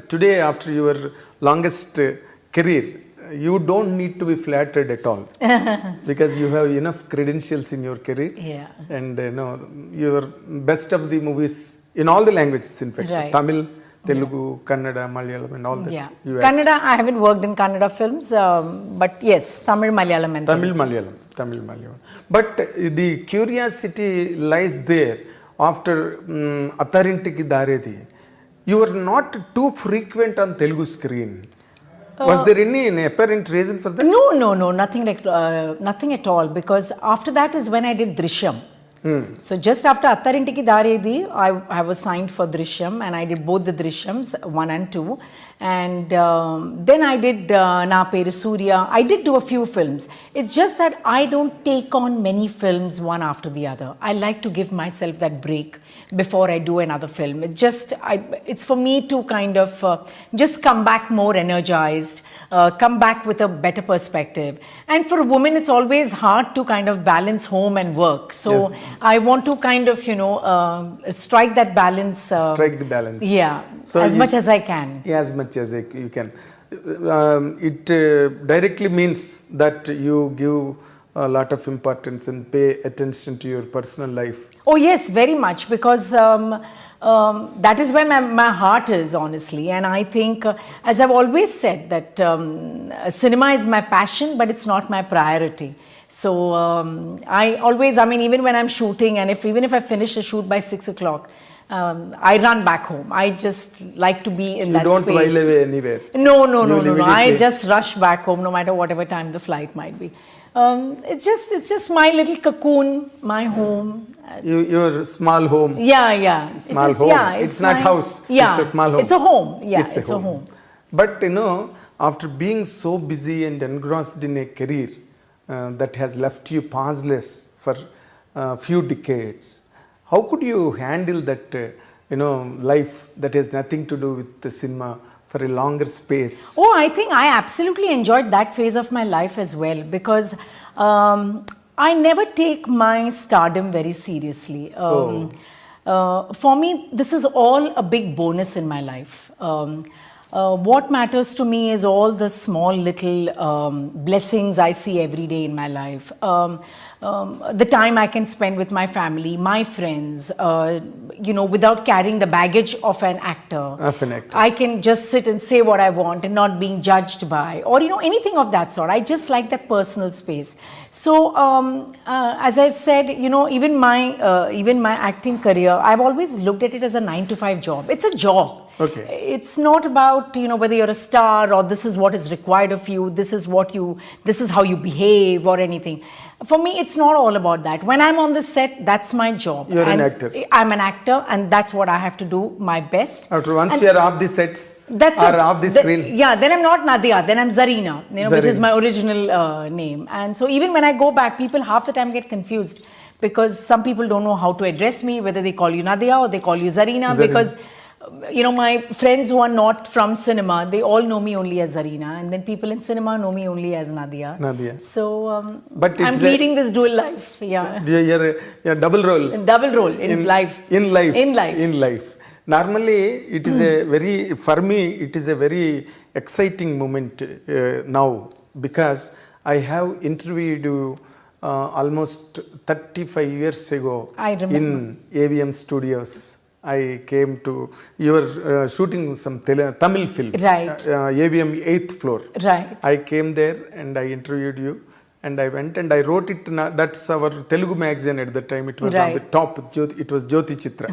today, after your longest career, you don't need to be flattered at all because you have enough credentials in your career. Yeah. And your best of the movies in all the languages, in fact, Right. Tamil, Telugu, Kannada, Malayalam, and all that. Yeah. You Kannada, I haven't worked in Kannada films, but yes, Tamil, Malayalam, and Tamil, Malayalam. But the curiosity lies there after Atharinthiki Daredi. You were not too frequent on Telugu screen. Was there any apparent reason for that? No, nothing at all. Because after that is when I did Drushyam. So just after Atharintiki Daredi, I was signed for Drushyam, and I did both the Drishyams 1 and 2. And then I did Na Peru Surya. I did do a few films. It's just that I don't take on many films one after the other. I like to give myself that break before I do another film. It's for me to kind of just come back more energized, come back with a better perspective. And for a woman, it's always hard to kind of balance home and work. So yes. I want to kind of, strike that balance. Strike the balance. Yeah, so as much as I can. Yeah, as much as you can. It directly means that you give a lot of importance and pay attention to your personal life. Oh yes, very much, because that is where my heart is, honestly. And I think, as I've always said, that cinema is my passion, but it's not my priority. So even when I'm shooting, and even if I finish the shoot by 6 o'clock, I run back home. I just like to be in that space. You don't while away anywhere? No. I just rush back home, no matter whatever time the flight might be. It's just my little cocoon, my home. Your small home. Yeah. Small home. Yeah, it's not house. Yeah, it's a small home. It's a home. Yeah, it's a home. But after being so busy and engrossed in a career that has left you pauseless for a few decades, how could you handle that life that has nothing to do with the cinema for a longer space? Oh, I think I absolutely enjoyed that phase of my life as well, because I never take my stardom very seriously. For me, this is all a big bonus in my life. What matters to me is all the small little blessings I see every day in my life. The time I can spend with my family, my friends, without carrying the baggage of an actor. I can just sit and say what I want and not being judged by, or anything of that sort. I just like that personal space. So as I said, even my acting career, I've always looked at it as a 9-to-5 job. It's a job. Okay. It's not about whether you're a star or this is what is required of you, this is how you behave or anything. For me, it's not all about that. When I'm on the set, that's my job. You're an actor. I'm an actor, and that's what I have to do my best. After once you're off the sets or off the screen. Then I'm not Nadhiya, then I'm Zarina, which is my original name. And so even when I go back, people half the time get confused, because some people don't know how to address me, whether they call you Nadhiya or they call you Zarina. Because my friends who are not from cinema, they all know me only as Zarina, and then people in cinema know me only as Nadhiya. So but I'm leading this dual life. Yeah. You're double role. In life. In life. Normally, it is for me, it is a very exciting moment now, because I have interviewed you almost 35 years ago in AVM Studios. I came to, you were shooting some Tamil film, right? AVM 8th floor. Right. I came there and I interviewed you, and I went and I wrote it. That's our Telugu magazine at the time. It was on the top. It was Jyoti Chitra.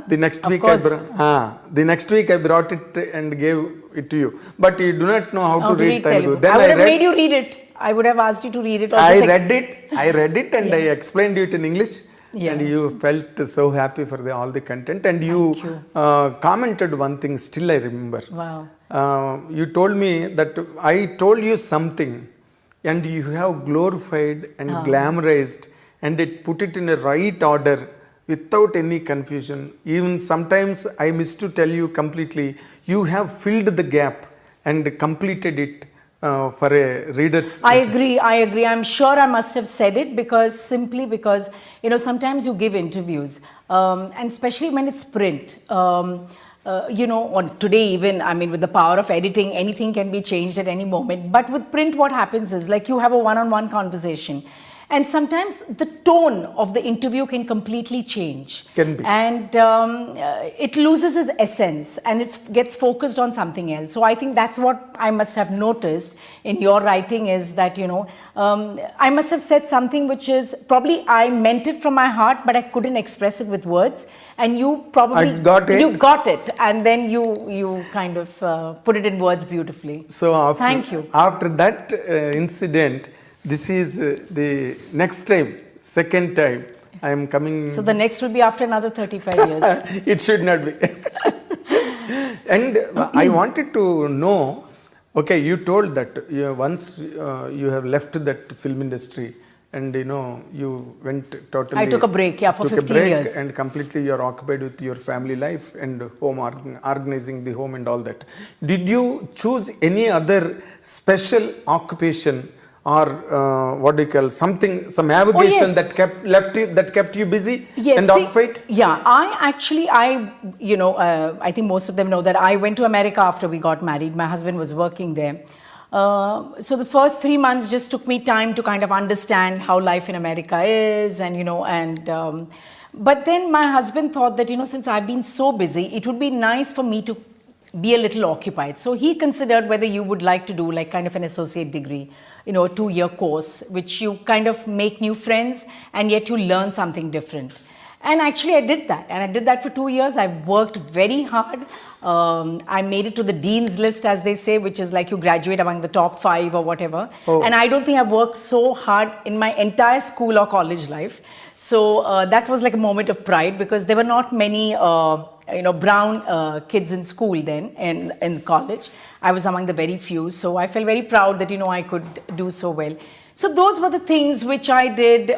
The next week I brought it and gave it to you. But you do not know how to read Telugu. Then I would have made you read it. I would have asked you to read it. I read it and I explained it in English. Yeah. And you felt so happy for all the content, and you commented one thing, still I remember. Wow. You told me that I told you something and you have glorified and glamorized and put it in a right order without any confusion. Even sometimes I miss to tell you completely, you have filled the gap and completed it for a reader's. I agree. I'm sure I must have said it because sometimes you give interviews, and especially when it's print. on today even, I mean, with the power of editing, anything can be changed at any moment. But with print, what happens is like you have a one-on-one conversation. And sometimes the tone of the interview can completely change. Can be. And it loses its essence and it gets focused on something else. So I think that's what I must have noticed in your writing is that, I must have said something which is probably I meant it from my heart, but I couldn't express it with words. And you probably you got it, and then you kind of put it in words beautifully. So thank you. After that incident, this is the next time, second time I am coming. So the next will be after another 35 years. It should not be. And I wanted to know. Okay, you told that once you have left that film industry. And you went totally. I took a break, for 15 years. And completely you're occupied with your family life and home, organizing the home and all that. Did you choose any other special occupation or what do you call some avocation that kept you busy and occupied? Yeah, I think most of them know that I went to America after we got married. My husband was working there. So the first 3 months just took me time to kind of understand how life in America is, and but then my husband thought that since I've been so busy, it would be nice for me to be a little occupied. So he considered whether you would like to do like kind of an associate degree, a 2-year course, which you kind of make new friends and yet you learn something different. And actually I did that, and I did that for 2 years. I worked very hard. I made it to the dean's list, as they say, which is like you graduate among the top 5 or whatever. Oh. And I don't think I've worked so hard in my entire school or college life. So that was like a moment of pride, because there were not many brown kids in school then, in college. I was among the very few. So I felt very proud that I could do so well. So those were the things which I did,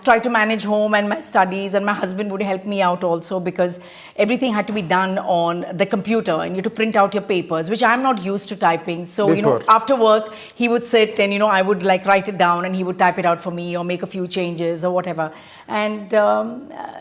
try to manage home and my studies, and my husband would help me out also, because everything had to be done on the computer and you had to print out your papers, which I'm not used to typing. So, after work, he would sit and, I would like write it down and he would type it out for me or make a few changes or whatever. And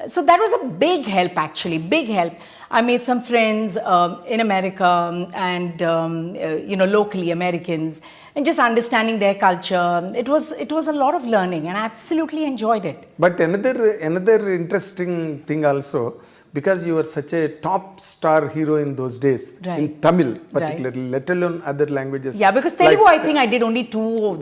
so that was a big help, actually, big help. I made some friends in America and, locally Americans, and just understanding their culture. It was a lot of learning, and I absolutely enjoyed it. But another interesting thing also, because you were such a top star hero in those days, in Tamil particularly, let alone other languages. Yeah, because Telugu, I think I did only 2 or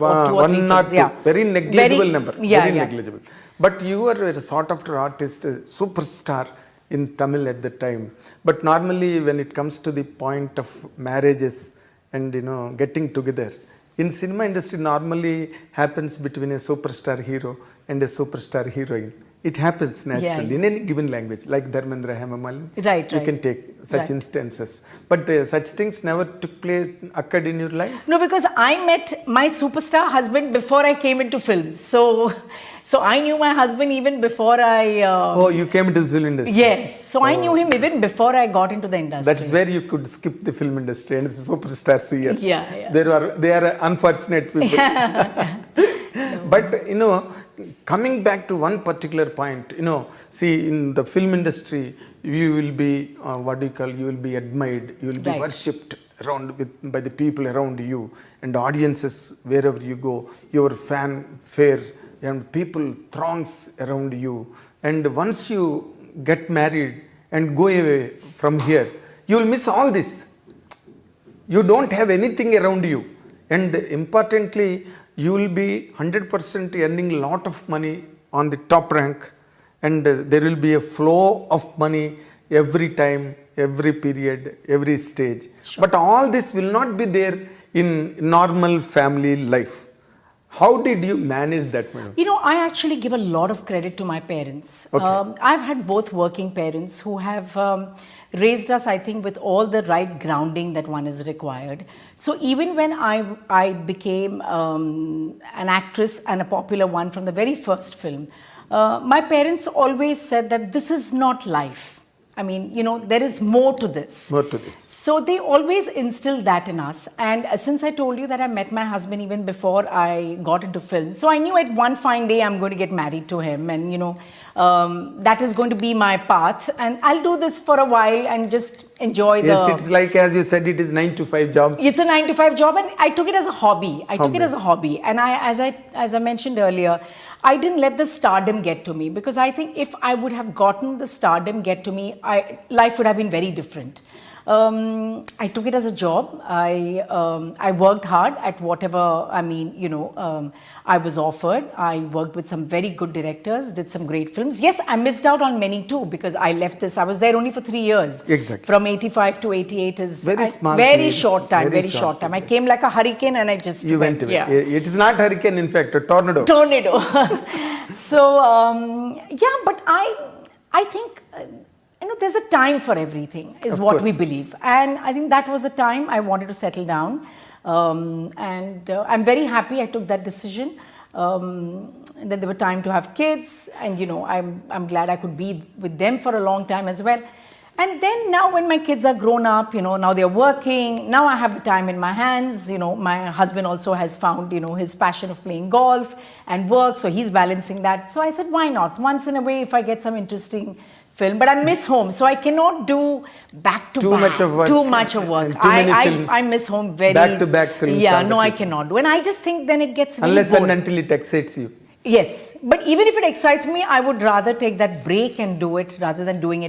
3 films. Yeah. Very negligible number. Very negligible. But you were a sought after artist, a superstar in Tamil at the time. But normally when it comes to the point of marriages and getting together, in cinema industry normally happens between a superstar hero and a superstar heroine. It happens naturally in any given language, like Dharmendra, Hema Malini. You can take such instances. But such things never occurred in your life? No, because I met my superstar husband before I came into films. So I knew my husband even before I... you came into the film industry? Yes. So I knew him even before I got into the industry. That's where you could skip the film industry and the superstar seers. Yeah. They are unfortunate people. But, coming back to one particular point, see, in the film industry, you will be, you will be admired, you will be worshipped by the people around you, and audiences wherever you go, your fanfare, and people throngs around you. And once you get married and go away from here, you will miss all this. You don't have anything around you. And importantly, you will be 100% earning a lot of money on the top rank, and there will be a flow of money every time, every period, every stage. Sure. But all this will not be there in normal family life. How did you manage that, madam? I actually give a lot of credit to my parents. Okay. I've had both working parents who have raised us, I think, with all the right grounding that one is required. So even when I became an actress, and a popular one from the very first film, my parents always said that this is not life. I mean, there is more to this. More to this. So they always instilled that in us. And since I told you that I met my husband even before I got into film, so I knew at one fine day I'm going to get married to him, and that is going to be my path, and I'll do this for a while and just enjoy the. Yes, it's like, as you said, it is 9 to 5 job. It's a 9 to 5 job, and I took it as a hobby. And as I mentioned earlier, I didn't let the stardom get to me, because I think if I would have gotten the stardom get to me, life would have been very different. I took it as a job. I worked hard at whatever, I was offered. I worked with some very good directors, did some great films. Yes, I missed out on many too, because I left this. I was there only for 3 years. Exactly. From 85 to 88 is Very small very period. short time. Very Very short short time. I came like a hurricane, and I just You went away. Yeah. It is not hurricane, in fact, a tornado. Tornado. So but I think there's a time for everying, is Of what we course. believe, and I think that was the time I wanted to settle down, and I'm very happy I took that decision. And then there were time to have kids, and I'm glad I could be with them for a long time as well. And then now when my kids are grown up, now they're working, now I have the time in my hands. My husband also has found, his passion of playing golf and work, so he's balancing that. So I said, why not? Once in a way, if I get some interesting film, but I miss home, so I cannot do back to Too back. much of work. Too much of work. And too many films. I miss home very. Back-to-back films Yeah, are no, the I key. cannot do. And I just think then it gets very Unless bored. and until it excites you. Yes, but even if it excites me, I would rather take that break and do it rather than doing it